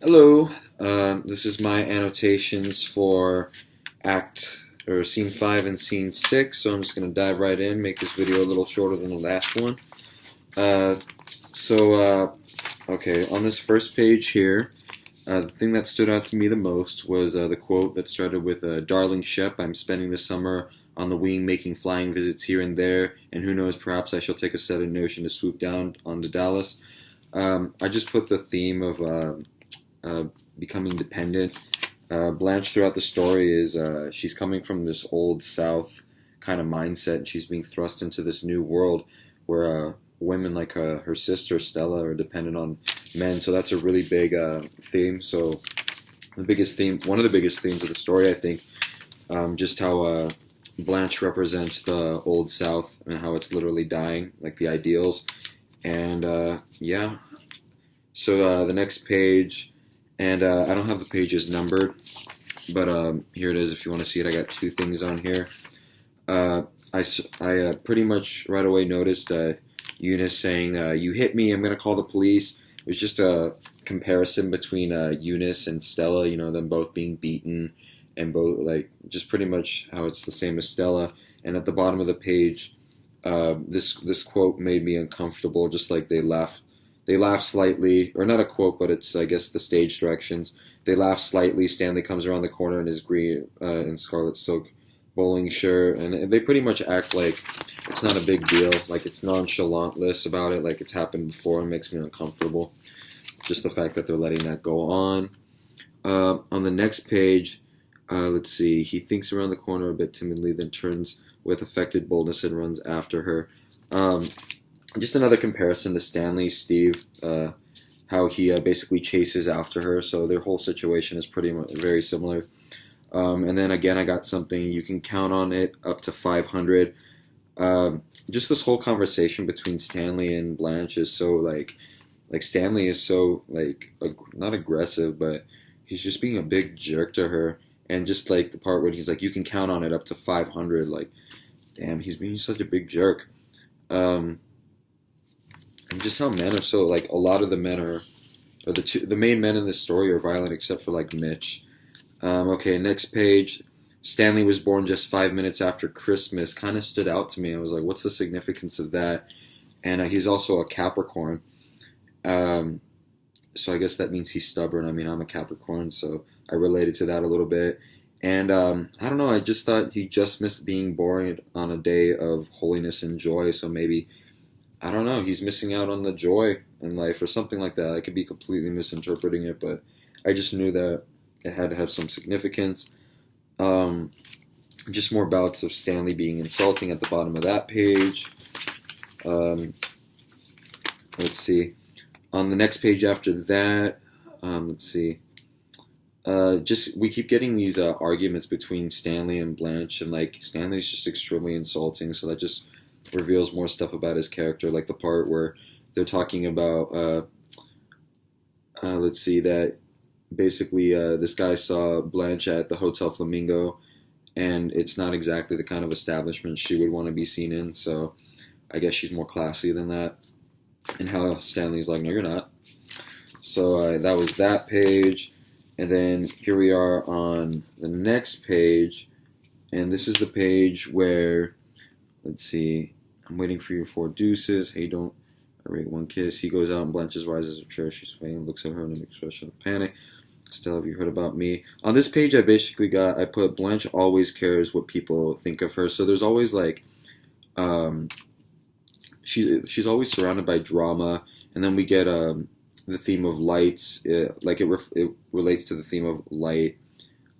Hello, this is my annotations for Scene 5 and Scene 6, so I'm just going to dive right in, make this video a little shorter than the last one. Uh, okay, on this first page here, the thing that stood out to me the most was the quote that started with, Darling Shep, I'm spending the summer on the wing making flying visits here and there, and who knows, perhaps I shall take a sudden notion to swoop down onto Dallas. I just put the theme of uh, becoming dependent. Blanche throughout the story is she's coming from this old South kind of mindset, and she's being thrust into this new world where women like her sister Stella are dependent on men. So that's a really big theme. So one of the biggest themes of the story, I think, just how Blanche represents the old South and how it's literally dying, like the ideals. And yeah, so the next page, and I don't have the pages numbered, but here it is if you want to see it. I got two things on here. I pretty much right away noticed Eunice saying, "You hit me, I'm going to call the police." It was just a comparison between Eunice and Stella, them both being beaten, and both, like, just pretty much how it's the same as Stella. And at the bottom of the page, this quote made me uncomfortable, just like they laugh slightly, or not a quote, but it's, I guess, the stage directions. They laugh slightly. Stanley comes around the corner in his green and scarlet silk bowling shirt, and they pretty much act like it's not a big deal. Like, it's nonchalantless about it, like it's happened before, and makes me uncomfortable. Just the fact that they're letting that go on. On the next page, let's see. He thinks around the corner a bit timidly, then turns with affected boldness and runs after her. Just another comparison to Stanley, Steve, how he basically chases after her. So their whole situation is pretty much very similar. And then again, I got something, you can count on it up to 500. Just this whole conversation between Stanley and Blanche is so like Stanley is so not aggressive, but he's just being a big jerk to her. And just like the part where he's like, you can count on it up to 500. Like, damn, he's being such a big jerk. And just how men are so, like, a lot of the men or the main men in this story are violent except for, like, Mitch. Okay, next page. Stanley was born just 5 minutes after Christmas. Kind of stood out to me. I was like, what's the significance of that? And he's also a Capricorn. So I guess that means he's stubborn. I mean, I'm a Capricorn, so I related to that a little bit. And I don't know, I just thought he just missed being born on a day of holiness and joy, so maybe, I don't know, he's missing out on the joy in life or something like that. I could be completely misinterpreting it, but I just knew that it had to have some significance. Just more bouts of Stanley being insulting at the bottom of that page. Um, let's see. On the next page after that, let's see. Just we keep getting these arguments between Stanley and Blanche, and like Stanley's just extremely insulting, so that just reveals more stuff about his character, like the part where they're talking about let's see, that basically this guy saw Blanche at the Hotel Flamingo, and it's not exactly the kind of establishment she would want to be seen in, so I guess she's more classy than that. And how Stanley's like, no, you're not. So that was that page. And then here we are on the next page. And this is the page where, let's see, I'm waiting for your four deuces. Hey, don't, I rate one kiss. He goes out and Blanche's rises a chair. She's swaying, looks at her in an expression of panic. Still, have you heard about me? On this page, I put Blanche always cares what people think of her. So there's always like, she's always surrounded by drama. And then we get the theme of lights. It relates to the theme of light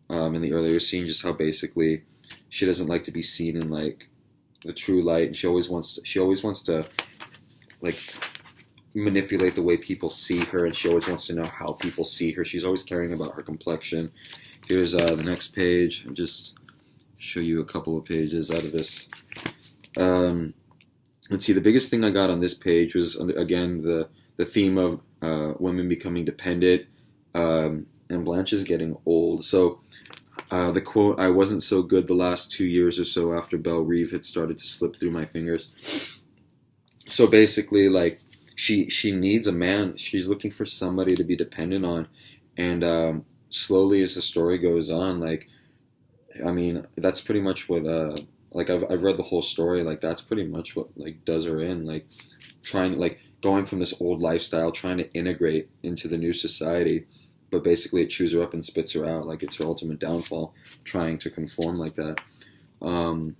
in the earlier scene, just how basically she doesn't like to be seen in like the true light, and she always wants to like manipulate the way people see her, and she always wants to know how people see her. She's always caring about her complexion. Here's the next page. I'll just show you a couple of pages out of this. Let's see, the biggest thing I got on this page was, again, the theme of women becoming dependent, and Blanche is getting old. So the quote, I wasn't so good the last 2 years or so after Belle Reve had started to slip through my fingers. So basically, like, she needs a man. She's looking for somebody to be dependent on. And slowly as the story goes on, like, I mean, that's pretty much what like I've read the whole story. Like that's pretty much what like does her in. Like trying like going from this old lifestyle, trying to integrate into the new society, but basically it chews her up and spits her out. Like it's her ultimate downfall, trying to conform like that. Um,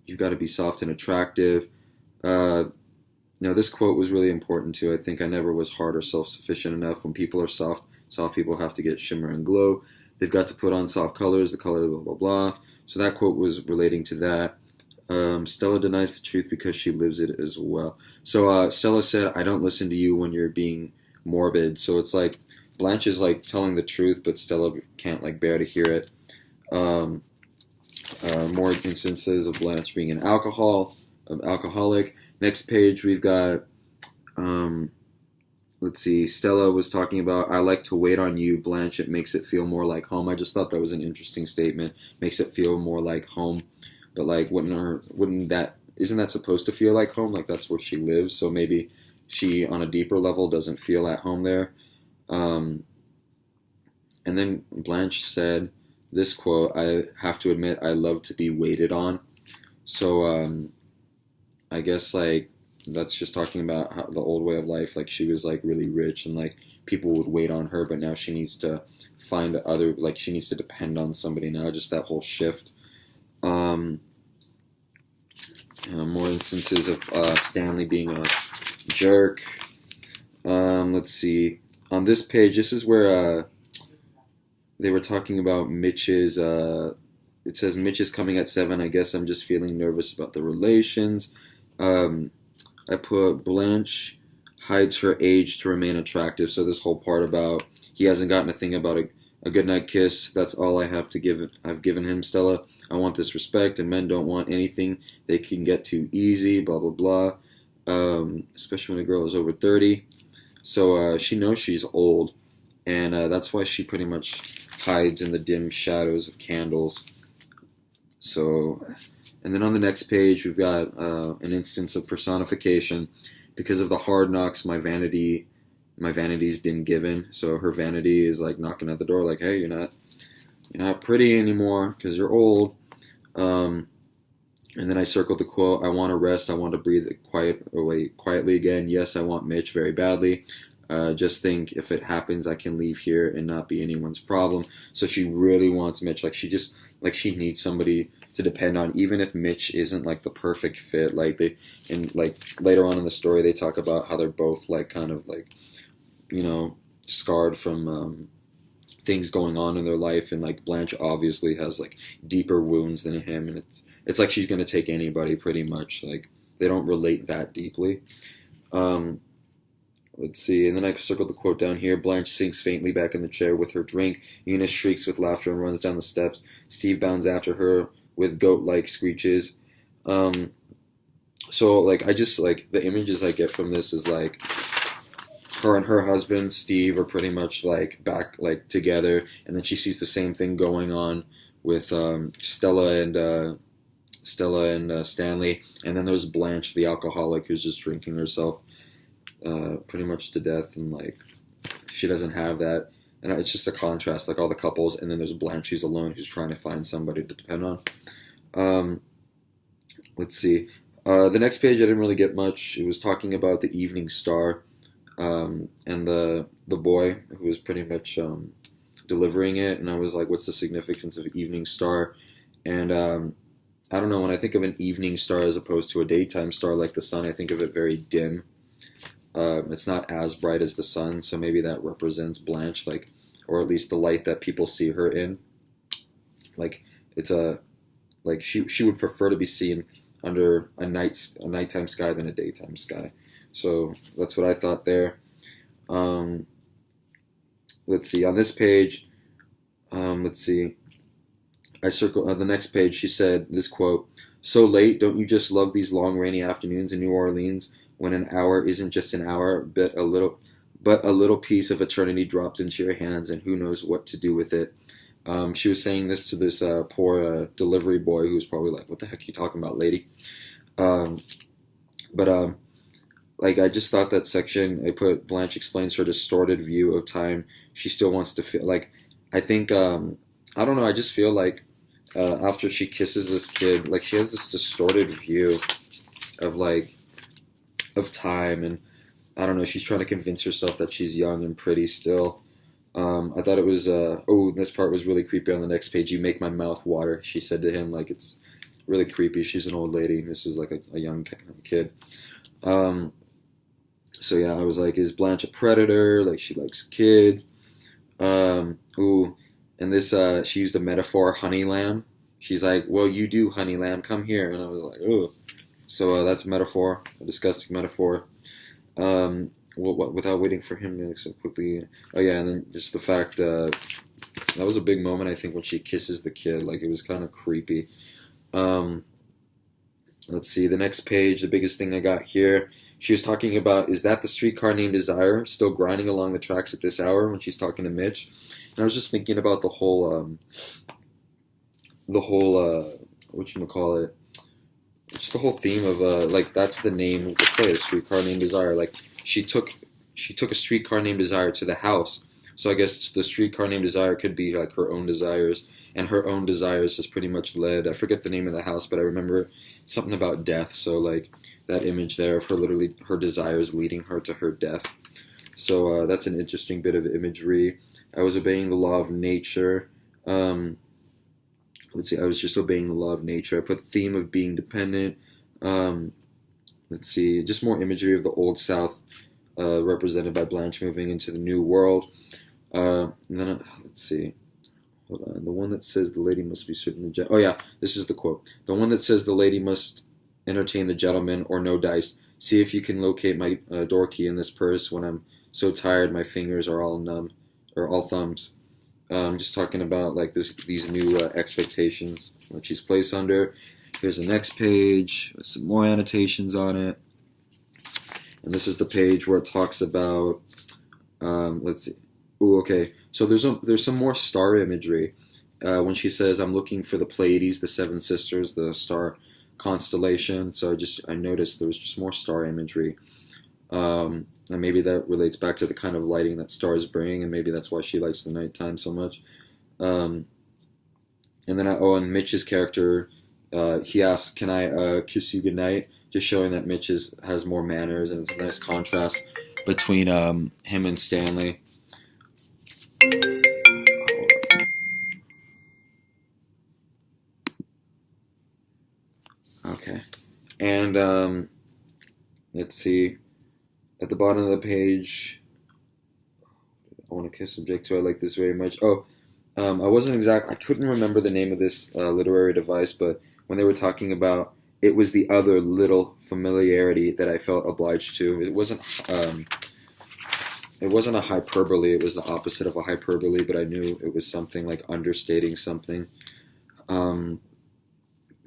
you've got to be soft and attractive. Uh, Now, this quote was really important too. I think I never was hard or self-sufficient enough. When people are soft, soft people have to get shimmer and glow. They've got to put on soft colors, the color blah blah blah. So that quote was relating to that. Stella denies the truth because she lives it as well. So Stella said, "I don't listen to you when you're being morbid." So it's like Blanche is like telling the truth, but Stella can't like bear to hear it. Um, More instances of Blanche being an alcoholic. Next page, we've got, um, let's see, Stella was talking about, I like to wait on you, Blanche. It makes it feel more like home. I just thought that was an interesting statement. Makes it feel more like home. But, like, isn't that supposed to feel like home? Like, that's where she lives. So maybe she, on a deeper level, doesn't feel at home there. Um, and then Blanche said this quote, I have to admit, I love to be waited on. So, I guess like that's just talking about how, the old way of life. Like she was like really rich and like people would wait on her, but now she needs to find other like she needs to depend on somebody now. Just that whole shift. Um, More instances of Stanley being a jerk. Let's see. On this page, this is where they were talking about Mitch's. It says Mitch is coming at 7. I guess I'm just feeling nervous about the relations. Um, I put Blanche hides her age to remain attractive. So this whole part about he hasn't gotten a thing about a goodnight kiss. That's all I have to give. I've given him, Stella. I want this respect, and men don't want anything they can get too easy. Blah blah blah. Especially when a girl is over 30. So she knows she's old, and that's why she pretty much hides in the dim shadows of candles. So, and then on the next page, we've got an instance of personification. Because of the hard knocks, my vanity's been given. So her vanity is like knocking at the door, like, hey, you're not pretty anymore because you're old. And then I circled the quote, I want to rest, I want to breathe quietly again. Yes, I want Mitch very badly. Just think if it happens, I can leave here and not be anyone's problem. So she really wants Mitch. Like she needs somebody to depend on, even if Mitch isn't like the perfect fit. Like and like later on in the story, they talk about how they're both like kind of like, scarred from things going on in their life, and like Blanche obviously has like deeper wounds than him, and it's like she's gonna take anybody pretty much. Like they don't relate that deeply. Let's see, and then I circled the quote down here. Blanche sinks faintly back in the chair with her drink. Eunice shrieks with laughter and runs down the steps. Steve bounds after her with goat-like screeches. So like I just like the images I get from this is like her and her husband Steve are pretty much like back like together, and then she sees the same thing going on with Stella and Stanley, and then there's Blanche, the alcoholic, who's just drinking herself pretty much to death, and like she doesn't have that, and it's just a contrast, like all the couples, and then there's Blanche who's alone, who's trying to find somebody to depend on. Let's see. The next page I didn't really get much. It was talking about the evening star, and the boy who was pretty much delivering it, and I was like, what's the significance of evening star? And I don't know, when I think of an evening star as opposed to a daytime star like the sun, I think of it very dim. It's not as bright as the sun, so maybe that represents Blanche, like, or at least the light that people see her in. Like she would prefer to be seen under a nighttime sky than a daytime sky. So that's what I thought there. Let's see, on this page, let's see. I circled on the next page. She said this quote: "So late, don't you just love these long rainy afternoons in New Orleans when an hour isn't just an hour, but a little piece of eternity dropped into your hands, and who knows what to do with it?" She was saying this to this poor delivery boy who was probably like, "What the heck are you talking about, lady?" But like I just thought that section I put Blanche explains her distorted view of time. She still wants to feel like I think I don't know. I just feel like after she kisses this kid, like she has this distorted view of like of time, and I don't know. She's trying to convince herself that she's young and pretty still. I thought it was this part was really creepy on the next page. You make my mouth water, she said to him. Like it's really creepy. She's an old lady. This is like a young kid. Um, so yeah, I was like, is Blanche a predator? Like she likes kids. And this she used a metaphor, honey lamb. She's like, well, you do, honey lamb, come here. And I was like, ooh. So that's a metaphor, a disgusting metaphor. Without waiting for him to so quickly. Oh yeah, and then just the fact that was a big moment. I think when she kisses the kid, like it was kind of creepy. Um, let's see the next page. The biggest thing I got here. She was talking about, is that the streetcar named Desire still grinding along the tracks at this hour when she's talking to Mitch? And I was just thinking about the whole whatchamacallit, just the whole theme of like that's the name of the play, a streetcar named Desire. Like she took a streetcar named Desire to the house. So I guess the streetcar named Desire could be like her own desires, and her own desires has pretty much led. I forget the name of the house, but I remember something about death. So like that image there of her literally her desires leading her to her death. So that's an interesting bit of imagery. I was obeying the law of nature. Let's see, I was just obeying the law of nature. I put theme of being dependent. Um, let's see, just more imagery of the Old South represented by Blanche moving into the New World. And then, let's see, hold on. The one that says the lady must be certain the oh yeah, this is the quote. The one that says the lady must entertain the gentleman or no dice. See if you can locate my door key in this purse. When I'm so tired, my fingers are all numb, or all thumbs. Just talking about like these new expectations that she's placed under. Here's the next page with some more annotations on it, and this is the page where it talks about. Let's see. Ooh, okay. So there's some more star imagery when she says, "I'm looking for the Pleiades, the seven sisters, the star constellation." So I noticed there was just more star imagery. And maybe that relates back to the kind of lighting that stars bring, and maybe that's why she likes the nighttime so much. And then and Mitch's character, he asks, "Can I kiss you goodnight?" Just showing that Mitch has more manners, and it's a nice contrast between him and Stanley. Okay, and let's see. At the bottom of the page, I want to kiss subject to. I like this very much. I couldn't remember the name of this literary device, but when they were talking about it was the other little familiarity that I felt obliged to. It wasn't a hyperbole. It was the opposite of a hyperbole, but I knew it was something like understating something. Um,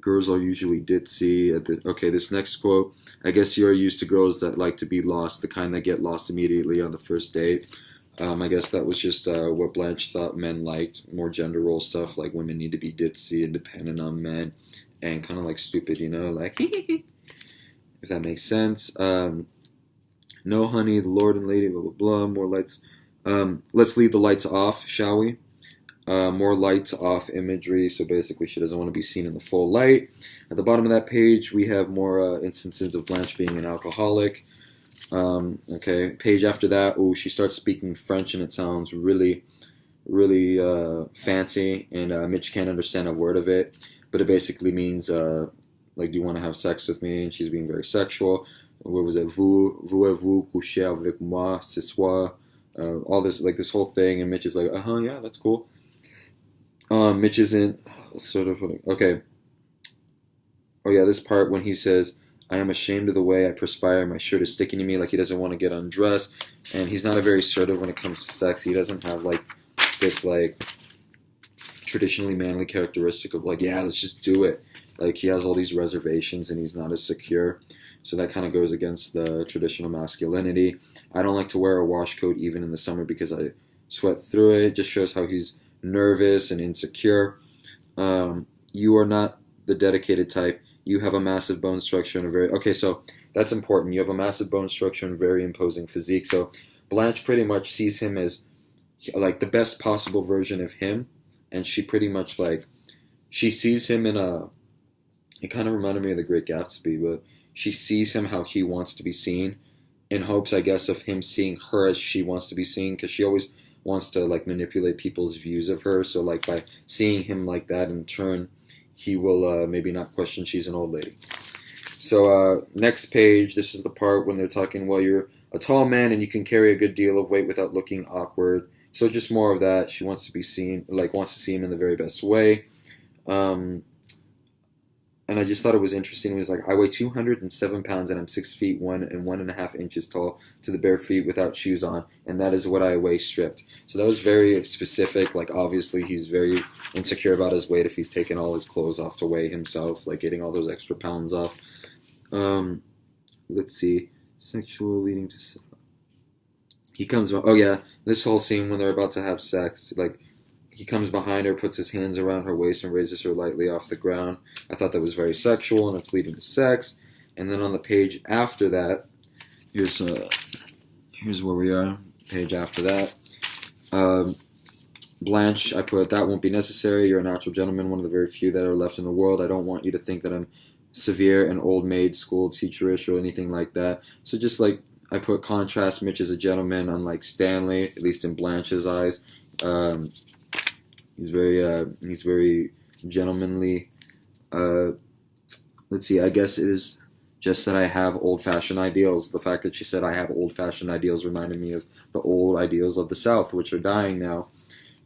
Girls are usually ditzy. Okay, this next quote. I guess you are used to girls that like to be lost, the kind that get lost immediately on the first date. I guess that was just what Blanche thought men liked, more gender role stuff, like women need to be ditzy and dependent on men, and kind of like stupid, like, if that makes sense. No, honey, the Lord and Lady, blah, blah, blah, more lights. Let's leave the lights off, shall we? More lights off imagery, so basically she doesn't want to be seen in the full light. At the bottom of that page, we have more instances of Blanche being an alcoholic. Okay, page after that, she starts speaking French, and it sounds really, really fancy, and Mitch can't understand a word of it, but it basically means, like, do you want to have sex with me? And she's being very sexual. What was it? Voulez-vous coucher avec moi ce soir? All this, like, this whole thing, and Mitch is like, yeah, that's cool. Mitch isn't sort of okay. Oh yeah, this part when he says, "I am ashamed of the way I perspire. My shirt is sticking to me," like he doesn't want to get undressed, and he's not a very assertive when it comes to sex. He doesn't have like this like traditionally manly characteristic of like, yeah, let's just do it. Like he has all these reservations, and he's not as secure. So that kind of goes against the traditional masculinity. I don't like to wear a wash coat even in the summer because I sweat through it. It just shows how he's nervous and insecure. You are not the dedicated type. You have a massive bone structure and a very... Okay, so that's important. You have a massive bone structure and very imposing physique. So Blanche pretty much sees him as like the best possible version of him, and she pretty much like she sees him in a. It kind of reminded me of The Great Gatsby, but she sees him how he wants to be seen, in hopes, I guess, of him seeing her as she wants to be seen, because she always wants to like manipulate people's views of her. So like by seeing him like that, in turn, he will maybe not question she's an old lady. So next page, this is the part when they're talking, well, you're a tall man and you can carry a good deal of weight without looking awkward. So just more of that. She wants to be seen, like wants to see him in the very best way. And I just thought it was interesting. It was like, I weigh 207 pounds and I'm 6 feet 1.5 inches tall to the bare feet without shoes on, and that is what I weigh stripped. So that was very specific. Like obviously he's very insecure about his weight if he's taking all his clothes off to weigh himself, like getting all those extra pounds off. Let's see, sexual leading to. He comes. Oh yeah, this whole scene when they're about to have sex, like. He comes behind her, puts his hands around her waist, and raises her lightly off the ground. I thought that was very sexual, and it's leading to sex. And then on the page after that, here's where we are. Page after that, Blanche. I put, that won't be necessary. You're a natural gentleman, one of the very few that are left in the world. I don't want you to think that I'm severe and old maid school teacherish or anything like that. So just like I put contrast, Mitch is a gentleman, unlike Stanley, at least in Blanche's eyes. He's very gentlemanly. Let's see, I guess it is just that I have old-fashioned ideals. The fact that she said I have old-fashioned ideals reminded me of the old ideals of the South, which are dying now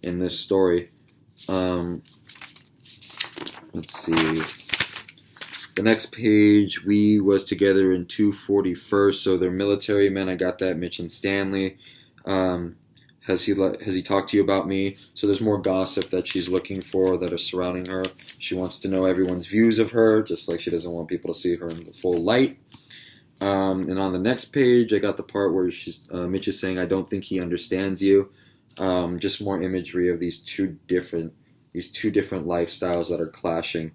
in this story. Let's see. The next page, we was together in 241st, so they're military men. I got that, Mitch and Stanley. Has he talked to you about me? So there's more gossip that she's looking for that are surrounding her. She wants to know everyone's views of her, just like she doesn't want people to see her in the full light. And on the next page, I got the part where Mitch is saying, "I don't think he understands you." Just more imagery of these two different lifestyles that are clashing.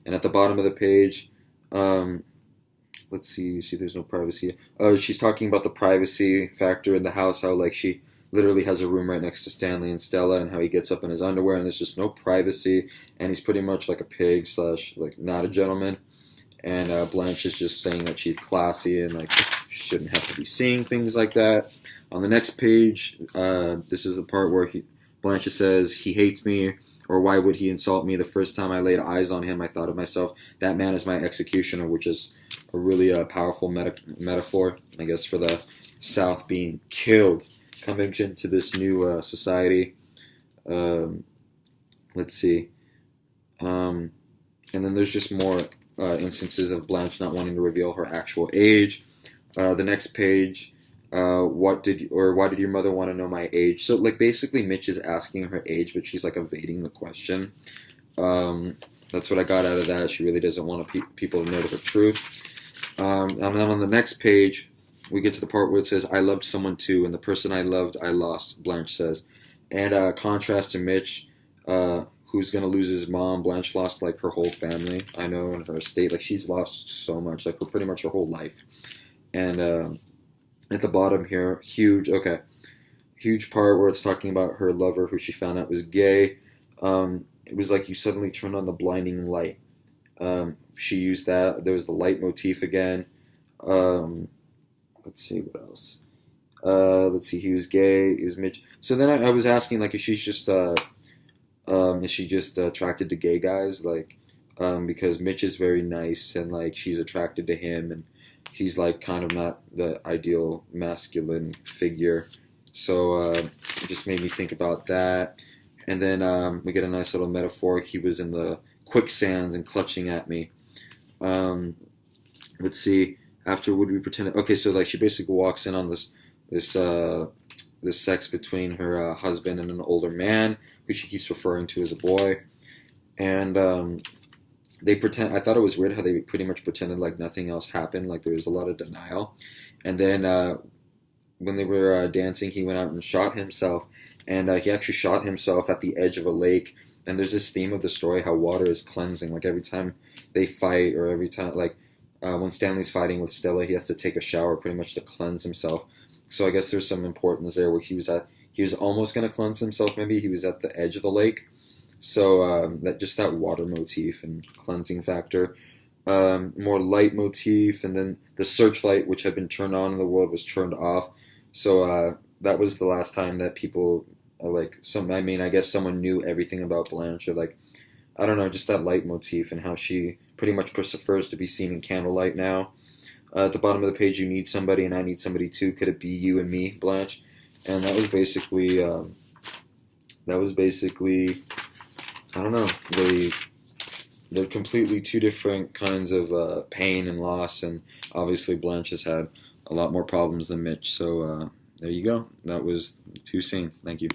And at the bottom of the page, let's see. You see, there's no privacy. She's talking about the privacy factor in the house. How like she literally has a room right next to Stanley and Stella, and how he gets up in his underwear, and there's just no privacy, and he's pretty much like a pig / like not a gentleman. And Blanche is just saying that she's classy and like she shouldn't have to be seeing things like that. On the next page, this is the part where Blanche says he hates me, or why would he insult me? The first time I laid eyes on him, I thought of myself, that man is my executioner, which is a really powerful metaphor, I guess, for the South being killed. Coming into this new society. Let's see. And then there's just more instances of Blanche not wanting to reveal her actual age. The next page, why did your mother want to know my age? So like basically Mitch is asking her age, but she's like evading the question. That's what I got out of that. She really doesn't want people to know the truth. And then on the next page, we get to the part where it says, I loved someone too, and the person I loved, I lost, Blanche says. And contrast to Mitch, who's going to lose his mom. Blanche lost, like, her whole family, I know, and her estate. Like, she's lost so much, like, pretty much her whole life. And at the bottom here, huge part where it's talking about her lover, who she found out was gay. It was like you suddenly turned on the blinding light. She used that. There was the light motif again. Let's see what else. Let's see. He was gay. Is Mitch? So then I was asking, like, is she just attracted to gay guys? Like, because Mitch is very nice and like she's attracted to him, and he's like kind of not the ideal masculine figure. So it just made me think about that. And then we get a nice little metaphor. He was in the quicksands and clutching at me. Let's see. After would we pretend? Okay, so like she basically walks in on this sex between her husband and an older man who she keeps referring to as a boy, and they pretend. I thought it was weird how they pretty much pretended like nothing else happened, like there was a lot of denial. And then when they were dancing, he went out and shot himself, and he actually shot himself at the edge of a lake. And there's this theme of the story how water is cleansing. Like every time they fight, or every time like When Stanley's fighting with Stella, he has to take a shower pretty much to cleanse himself. So I guess there's some importance there where he was almost going to cleanse himself. Maybe he was at the edge of the lake. So that just that water motif and cleansing factor. More light motif, and then the searchlight, which had been turned on in the world, was turned off. So that was the last time that people like some. I mean, I guess someone knew everything about Blanche, or like I don't know, just that light motif and how she pretty much prefers to be seen in candlelight now. At the bottom of the page, you need somebody, and I need somebody too. Could it be you and me, Blanche? And that was basically I don't know. They're completely two different kinds of pain and loss, and obviously Blanche has had a lot more problems than Mitch. So there you go. That was two scenes. Thank you.